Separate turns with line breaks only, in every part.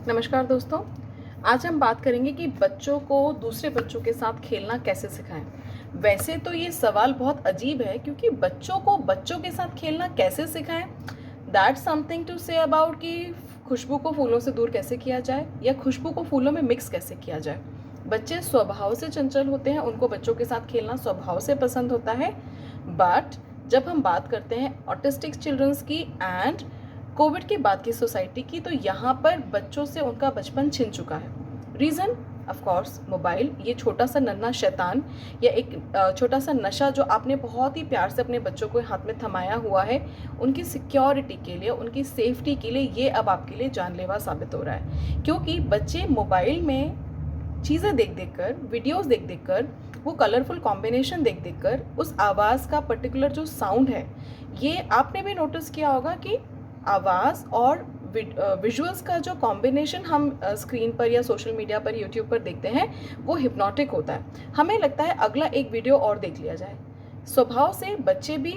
नमस्कार दोस्तों। आज हम बात करेंगे कि बच्चों को दूसरे बच्चों के साथ खेलना कैसे सिखाएं। वैसे तो ये सवाल बहुत अजीब है क्योंकि बच्चों को बच्चों के साथ खेलना कैसे सिखाएं, that's something to say about कि खुशबू को फूलों से दूर कैसे किया जाए या खुशबू को फूलों में मिक्स कैसे किया जाए। बच्चे स्वभाव से चंचल होते हैं, उनको बच्चों के साथ खेलना स्वभाव से पसंद होता है। बट जब हम बात करते हैं ऑटिस्टिक चिल्ड्रंस की एंड कोविड के बाद की सोसाइटी की, तो यहाँ पर बच्चों से उनका बचपन छिन चुका है। रीज़न ऑफ कोर्स मोबाइल, ये छोटा सा नन्हा शैतान या एक छोटा सा नशा जो आपने बहुत ही प्यार से अपने बच्चों को हाथ में थमाया हुआ है, उनकी सिक्योरिटी के लिए, उनकी सेफ्टी के लिए, ये अब आपके लिए जानलेवा साबित हो रहा है। क्योंकि बच्चे मोबाइल में चीज़ें देख देख कर, वीडियोस देख देख कर, वो कलरफुल कॉम्बिनेशन देख देख कर, उस आवाज़ का पर्टिकुलर जो साउंड है, ये आपने भी नोटिस किया होगा कि आवाज़ और विजुअल्स का जो कॉम्बिनेशन हम स्क्रीन पर या सोशल मीडिया पर, यूट्यूब पर देखते हैं, वो हिप्नोटिक होता है। हमें लगता है अगला एक वीडियो और देख लिया जाए। स्वभाव से बच्चे भी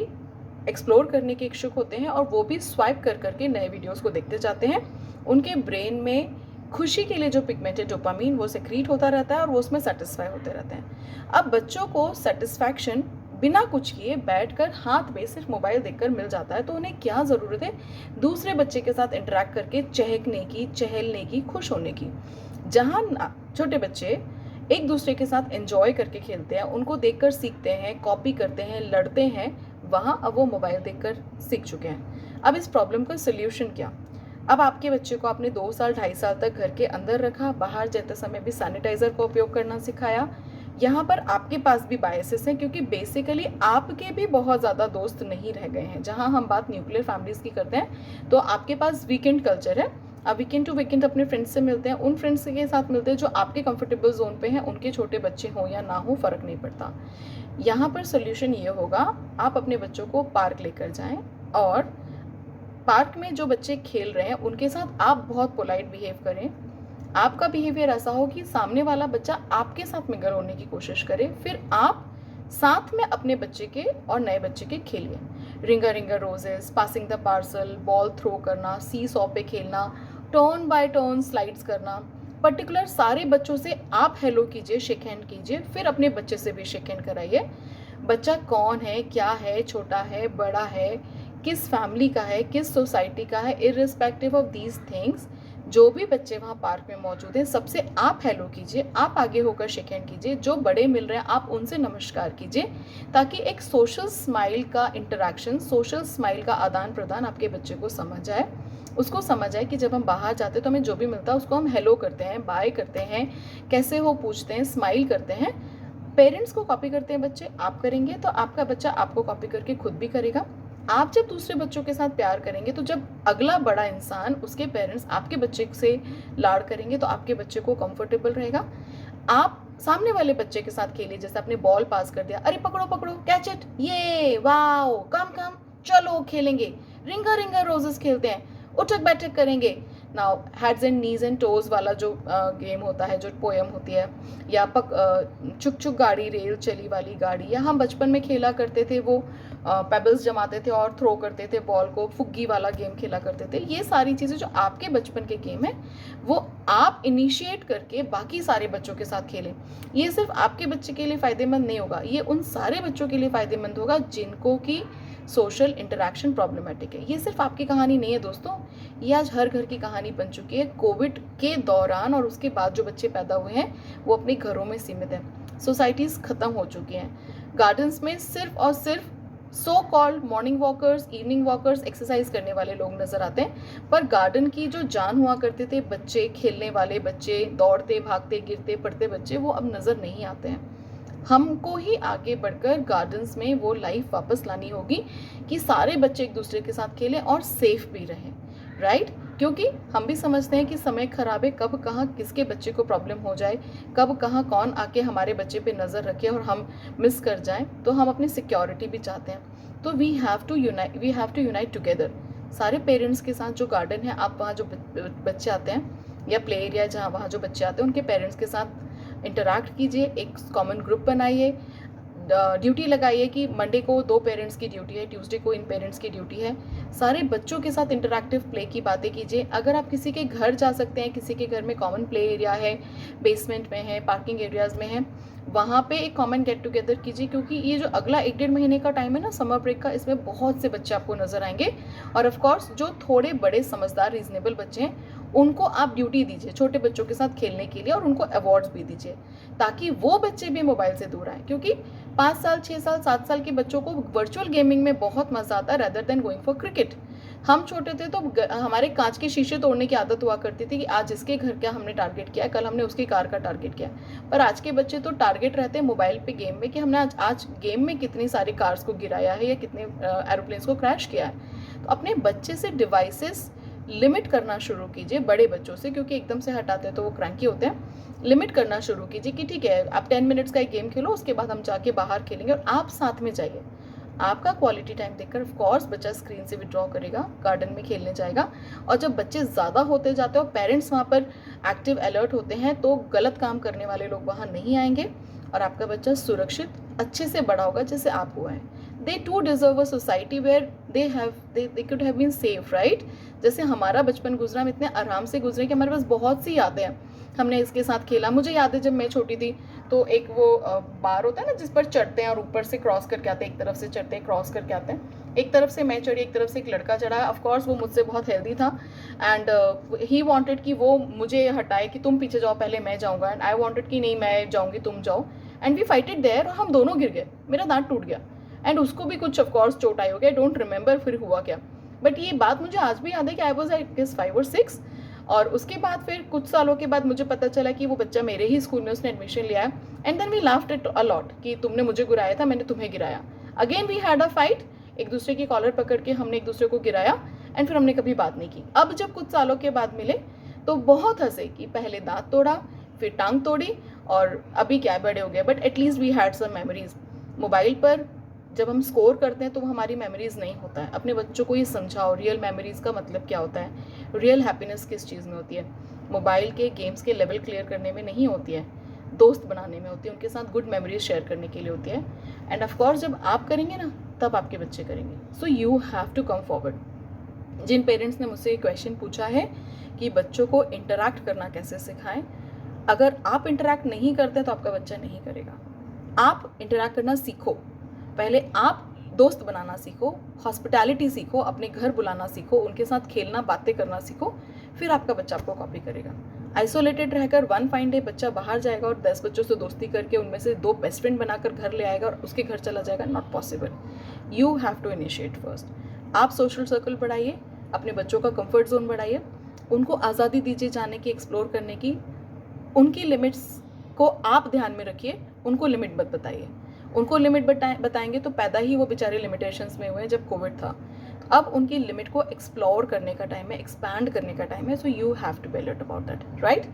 एक्सप्लोर करने के इच्छुक होते हैं और वो भी स्वाइप कर करके नए वीडियोस को देखते जाते हैं। उनके ब्रेन में खुशी के लिए जो पिगमेंट है डोपामीन, वो सेक्रीट होता रहता है और वो उसमें सेटिस्फाई होते रहते हैं। अब बच्चों को सेटिस्फैक्शन बिना कुछ किए बैठकर हाथ में सिर्फ मोबाइल देखकर मिल जाता है, तो उन्हें क्या ज़रूरत है दूसरे बच्चे के साथ इंटरेक्ट करके चहकने की, चहलने की, खुश होने की। जहाँ छोटे बच्चे एक दूसरे के साथ एंजॉय करके खेलते हैं, उनको देखकर सीखते हैं, कॉपी करते हैं, लड़ते हैं, वहाँ अब वो मोबाइल देखकर सीख चुके हैं। अब इस प्रॉब्लम का सोल्यूशन क्या? अब आपके बच्चे को आपने 2 साल 2.5 साल तक घर के अंदर रखा, बाहर जाते समय भी सैनिटाइज़र का उपयोग करना सिखाया। यहाँ पर आपके पास भी बायसेस हैं क्योंकि बेसिकली आपके भी बहुत ज़्यादा दोस्त नहीं रह गए हैं। जहाँ हम बात न्यूक्लियर फैमिलीज़ की करते हैं, तो आपके पास वीकेंड कल्चर है। आप वीकेंड टू वीकेंड अपने फ्रेंड्स से मिलते हैं, उन फ्रेंड्स के साथ मिलते हैं जो आपके कंफर्टेबल जोन पे हैं, उनके छोटे बच्चे हों या ना हो, फ़र्क नहीं पड़ता। यहाँ पर सोल्यूशन ये होगा, आप अपने बच्चों को पार्क लेकर जाएँ और पार्क में जो बच्चे खेल रहे हैं उनके साथ आप बहुत पोलाइट बिहेव करें। आपका बिहेवियर ऐसा हो कि सामने वाला बच्चा आपके साथ मिंगल होने की कोशिश करे, फिर आप साथ में अपने बच्चे के और नए बच्चे के खेलिए। Ringa ringa roses, passing the parcel, ball throw करना, सी सॉ पे खेलना, टर्न बाय टर्न स्लाइड्स करना। पर्टिकुलर सारे बच्चों से आप हेलो कीजिए, शेक हैंड कीजिए, फिर अपने बच्चे से भी शेक हैंड कराइए। बच्चा कौन है, क्या है, छोटा है, बड़ा है, किस फैमिली का है, किस सोसाइटी का है, इररिस्पेक्टिव ऑफ दीज थिंग्स, जो भी बच्चे वहाँ पार्क में मौजूद हैं, सबसे आप हेलो कीजिए, आप आगे होकर शेक हैंड कीजिए। जो बड़े मिल रहे हैं आप उनसे नमस्कार कीजिए, ताकि एक सोशल स्माइल का इंटरेक्शन, सोशल स्माइल का आदान प्रदान आपके बच्चे को समझ आए। उसको समझ आए कि जब हम बाहर जाते हैं तो हमें जो भी मिलता है उसको हम हेलो करते हैं, बाय करते हैं, कैसे हो पूछते हैं, स्माइल करते हैं। पेरेंट्स को कॉपी करते हैं बच्चे, आप करेंगे तो आपका बच्चा आपको कॉपी करके खुद भी करेगा। आप जब दूसरे बच्चों के साथ प्यार करेंगे तो जब अगला बड़ा इंसान, उसके पेरेंट्स आपके बच्चे से लाड़ करेंगे तो आपके बच्चे को कंफर्टेबल रहेगा। आप सामने वाले बच्चे के साथ खेलिए, जैसे आपने बॉल पास कर दिया, अरे पकड़ो पकड़ो, कैच इट, ये वाओ, कम कम, चलो खेलेंगे, रिंगर रिंगर रोजेस खेलते हैं, उठक बैठक करेंगे। Now heads and knees and toes वाला जो गेम होता है, जो पोएम होती है, या चुक चुक गाड़ी, रेल चली वाली गाड़ी, या हम बचपन में खेला करते थे वो पेबल्स जमाते थे और थ्रो करते थे बॉल को, फुग्गी वाला गेम खेला करते थे। ये सारी चीज़ें जो आपके बचपन के गेम है, वो आप इनिशिएट करके बाकी सारे बच्चों के साथ खेलें। ये सिर्फ आपके बच्चे के लिए फ़ायदेमंद नहीं होगा, ये उन सारे बच्चों के लिए फ़ायदेमंद होगा जिनको कि सोशल इंटरेक्शन प्रॉब्लमेटिक है। ये सिर्फ आपकी कहानी नहीं है दोस्तों, ये आज हर घर की कहानी बन चुकी है। कोविड के दौरान और उसके बाद जो बच्चे पैदा हुए हैं वो अपने घरों में सीमित हैं। सोसाइटीज़ ख़त्म हो चुकी हैं। गार्डन्स में सिर्फ और सिर्फ so called morning walkers, evening walkers, exercise करने वाले लोग नज़र आते हैं, पर गार्डन की जो जान हुआ करते थे, बच्चे, खेलने वाले बच्चे, दौड़ते भागते गिरते पड़ते बच्चे, वो अब नज़र नहीं आते हैं। हमको ही आगे बढ़कर गार्डन्स में वो लाइफ वापस लानी होगी कि सारे बच्चे एक दूसरे के साथ खेलें और सेफ भी रहें, राइट? क्योंकि हम भी समझते हैं कि समय खराब है, कब कहाँ किसके बच्चे को प्रॉब्लम हो जाए, कब कहाँ कौन आके हमारे बच्चे पे नज़र रखे और हम मिस कर जाएं, तो हम अपनी सिक्योरिटी भी चाहते हैं। तो we have to unite together. सारे पेरेंट्स के साथ जो गार्डन है, आप वहाँ जो बच्चे आते हैं या प्ले एरिया जहाँ वहाँ जो बच्चे आते हैं, उनके पेरेंट्स के साथ इंटरैक्ट कीजिए, एक कॉमन ग्रुप बनाइए, ड्यूटी लगाइए कि मंडे को 2 पेरेंट्स की ड्यूटी है, ट्यूसडे को इन पेरेंट्स की ड्यूटी है। सारे बच्चों के साथ इंटरैक्टिव प्ले की बातें कीजिए। अगर आप किसी के घर जा सकते हैं, किसी के घर में कॉमन प्ले एरिया है, बेसमेंट में है, पार्किंग एरियाज़ में है, वहाँ पे एक कॉमन गेट टुगेदर कीजिए, क्योंकि ये जो अगला 1-1.5 महीने का टाइम है ना समर ब्रेक का, इसमें बहुत से बच्चे आपको नज़र आएंगे। और ऑफ कोर्स जो थोड़े बड़े समझदार रीजनेबल बच्चे हैं उनको आप ड्यूटी दीजिए छोटे बच्चों के साथ खेलने के लिए, और उनको अवार्ड्स भी दीजिए ताकि वो बच्चे भी मोबाइल से दूर आएँ। क्योंकि 5 साल, 6 साल, 7 साल के बच्चों को वर्चुअल गेमिंग में बहुत मज़ा आता है rather than going for cricket. हम छोटे थे तो हमारे कांच के शीशे तोड़ने की आदत हुआ करती थी कि आज इसके घर का हमने टारगेट किया, कल हमने उसकी कार का टारगेट किया। पर आज के बच्चे तो टारगेट रहते हैं मोबाइल पे गेम में कि हमने आज गेम में कितनी सारी कार्स को गिराया है या कितने एरोप्लेन्स को क्रैश किया है। तो अपने बच्चे से डिवाइसेस लिमिट करना शुरू कीजिए बड़े बच्चों से, क्योंकि एकदम से हटाते हैं तो वो क्रैंकी होते हैं। लिमिट करना शुरू कीजिए कि ठीक है आप 10 मिनट्स का एक गेम खेलो, उसके बाद हम जाके बाहर खेलेंगे, और आप साथ में जाइए। आपका क्वालिटी टाइम देखकर ऑफ कोर्स बच्चा स्क्रीन से विड्रॉ करेगा, गार्डन में खेलने जाएगा। और जब बच्चे ज़्यादा होते जाते हैं और पेरेंट्स वहाँ पर एक्टिव अलर्ट होते हैं तो गलत काम करने वाले लोग वहाँ नहीं आएंगे, और आपका बच्चा सुरक्षित अच्छे से बड़ा होगा जैसे आप हुआ है। They too deserve a society where they could have been safe, right. जैसे हमारा बचपन गुजरा, हम इतने आराम से गुजरे कि हमारे पास बहुत सी यादें हैं। हमने इसके साथ खेला। मुझे याद है जब मैं छोटी थी तो एक वो बार होता है ना जिस पर चढ़ते हैं और ऊपर से क्रॉस करके आते हैं, एक तरफ से चढ़ते हैं क्रॉस करके आते हैं। एक तरफ से मैं चढ़ी, एक तरफ से एक लड़का चढ़ा। ऑफ कोर्स वो मुझसे बहुत हेल्दी था एंड ही वांटेड कि वो मुझे हटाए कि तुम पीछे जाओ पहले मैं जाऊँगा, एंड आई वांटेड कि नहीं मैं जाऊँगी तुम जाओ, एंड वी फाइटेड देयर। हम दोनों गिर गए, मेरा दांत टूट गया एंड उसको भी कुछ ऑफकोर्स चोट आई हो गया। आई डोंट रिमेंबर फिर हुआ क्या, बट ये बात मुझे आज भी याद है कि आई वॉज आई गेस 5 और 6। और उसके बाद फिर कुछ सालों के बाद मुझे पता चला कि वो बच्चा मेरे ही स्कूल में उसने एडमिशन लिया है, and then we laughed it a lot कि तुमने मुझे गिराया था, मैंने तुम्हें गिराया। Again we had a fight, एक दूसरे की कॉलर पकड़ के हमने एक दूसरे को गिराया, एंड फिर हमने कभी बात नहीं की। अब जब कुछ सालों के बाद मिले तो बहुत हंसे कि पहले दांत तोड़ा, फिर टांग तोड़ी, और अभी क्या बड़े हो गए, but at least we had some memories. Mobile पर जब हम स्कोर करते हैं तो वो हमारी मेमोरीज नहीं होता है। अपने बच्चों को ये समझाओ रियल मेमोरीज का मतलब क्या होता है, रियल हैप्पीनेस किस चीज़ में होती है। मोबाइल के गेम्स के लेवल क्लियर करने में नहीं होती है, दोस्त बनाने में होती है, उनके साथ गुड मेमोरीज शेयर करने के लिए होती है। एंड ऑफ कोर्स जब आप करेंगे ना तब आपके बच्चे करेंगे। So you have to come forward. जिन पेरेंट्स ने मुझसे ये क्वेश्चन पूछा है कि बच्चों को इंटरैक्ट करना कैसे सिखाएं, अगर आप इंटरैक्ट नहीं करते तो आपका बच्चा नहीं करेगा। आप इंटरैक्ट करना सीखो, पहले आप दोस्त बनाना सीखो, हॉस्पिटैलिटी सीखो, अपने घर बुलाना सीखो, उनके साथ खेलना बातें करना सीखो, फिर आपका बच्चा आपको कॉपी करेगा। आइसोलेटेड रहकर वन फाइन डे बच्चा बाहर जाएगा और 10 बच्चों से दोस्ती करके उनमें से 2 बेस्ट फ्रेंड बनाकर घर ले आएगा और उसके घर चला जाएगा, not possible. You have to initiate first. आप सोशल सर्कल बढ़ाइए, अपने बच्चों का कंफर्ट जोन बढ़ाइए, उनको आज़ादी दीजिए जाने की, एक्सप्लोर करने की। उनकी लिमिट्स को आप ध्यान में रखिए, उनको लिमिट मत बताइए। उनको लिमिट बताएंगे तो पैदा ही वो बेचारे लिमिटेशंस में हुए जब कोविड था। अब उनकी लिमिट को एक्सप्लोर करने का टाइम है, एक्सपैंड करने का टाइम है। So you have to be alert about that, right.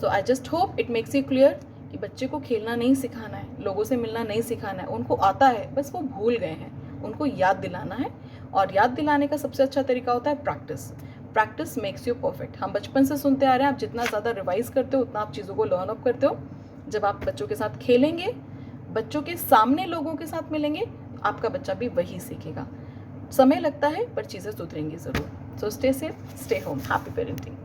So I just hope it makes you clear कि बच्चे को खेलना नहीं सिखाना है, लोगों से मिलना नहीं सिखाना है, उनको आता है बस वो भूल गए हैं, उनको याद दिलाना है। और याद दिलाने का सबसे अच्छा तरीका होता है practice. Practice makes you perfect. हम बचपन से सुनते आ रहे हैं, आप जितना ज़्यादा रिवाइज करते हो उतना आप चीज़ों को लर्न अप करते हो। जब आप बच्चों के साथ खेलेंगे, बच्चों के सामने लोगों के साथ मिलेंगे, आपका बच्चा भी वही सीखेगा। समय लगता है पर चीज़ें सुधरेंगी ज़रूर। So stay safe, stay home, happy parenting.